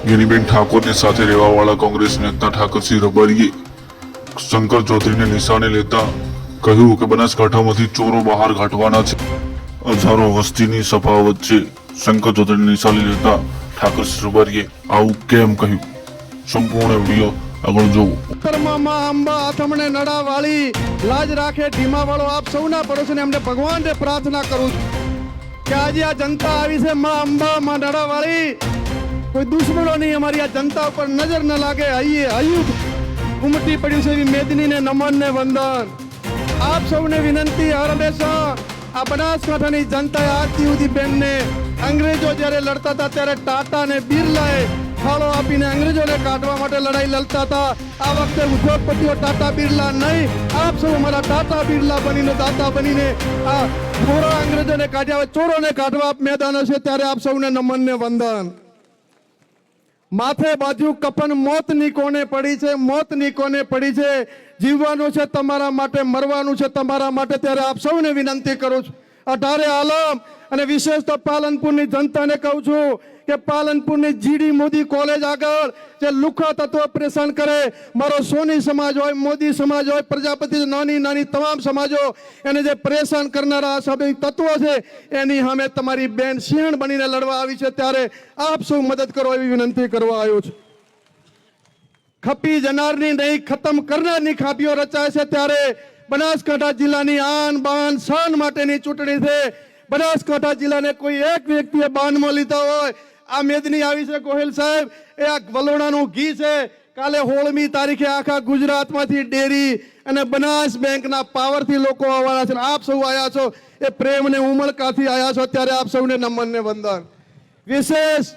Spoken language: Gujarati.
ગેનીબેન ઠાકોરની સાથે રહેવાવાળા કોંગ્રેસ નેતા ઠાકરસિંહ રબારીએ શંકર ચૌધરીને નિશાને લેતા કહ્યું કે બનાસકાંઠામાંથી ચોરો બહાર કાઢવાના છે। હજારો વસ્તીની સભા વચ્ચે શંકર ચૌધરીને નિશાને લેતા ઠાકરસિંહ રબારીએ આવું કેમ કહ્યું? સંપૂર્ણ વિડીયો આગળ જોવો। કર્મમાં અંબા આથમણે નડા વાળી લાજ રાખે ઢીમા વાળો આપ સૌના પડોશીને અમને ભગવાનને પ્રાર્થના કરું છું કે આજે આ જનતા આવી છે માં અંબા માં નડા વાળી, કોઈ દુશ્મનો નહીં અમારી આ જનતા ઉપર નજર ન લાગે। હૈયું ઉમટી પડ્યું છે એવી મેદનીને નમન ને વંદન। આપ સૌને વિનંતી હર હંમેશા આ બનાસકાંઠાની જનતાએ આજથી સુધી બેનને અંગ્રેજો જ્યારે લડતા હતા ત્યારે ટાટા ને બિરલાએ ફાળો આપીને અંગ્રેજોને કાઢવા માટે લડાઈ લડતા હતા। આ વખતે ઉદ્યોગપતિઓ ટાટા બિરલા નહીં, આપ સૌ અમારા ટાટા બિરલા બનીને દાતા બનીને આ ચોરા અંગ્રેજોને કાઢ્યા ચોરોને કાઢવા મેદાનો છે ત્યારે આપ સૌને નમન ને વંદન। માથે બાજુ કપન મોતની કોને પડી છે, મોતની કોને પડી છે, જીવવાનું છે તમારા માટે, મરવાનું છે તમારા માટે, ત્યારે આપ સૌને વિનંતી કરું છું 18 આલમ અને વિશેષ તો પાલનપુરની જનતાને કહું છું કે પાલનપુરની જીડી મોદી કોલેજ આગળ જે લુખા તત્વો પ્રેષણ કરે, મારો સોની સમાજ હોય, મોદી સમાજ હોય, પ્રજાપતિ નાની નાની તમામ સમાજો એને જે પ્રેષણ કરનારા સભ્ય તત્વો છે એની સામે તમારી બેન સિંહણ બનીને લડવા આવી છે ત્યારે આપ સૌ મદદ કરો એવી વિનંતી કરવા આવ્યો છું। ખપી જનારની નહીં ખતમ કરનારની ખાપીઓ રચાય છે ત્યારે બનાસકાંઠા જિલ્લાની આન બાન શાન માટેની ચૂંટણી છે। બનાસકાંઠા જિલ્લાને કોઈ એક વ્યક્તિએ બાનમાં લીધા હોય, આ મેદની આવી છે ગોહિલ સાહેબ, એ આ વલોણાનું ઘી છે। કાલે 16મી તારીખે આખા ગુજરાતમાંથી ડેરી અને બનાસ બેંકના પાવરથી લોકો આવવાના છે। આપ સૌ આવ્યા છો એ પ્રેમ ને ઉમળકાથી આવ્યા છો ત્યારે આપ સૌને નમન ને વંદન। વિશેષ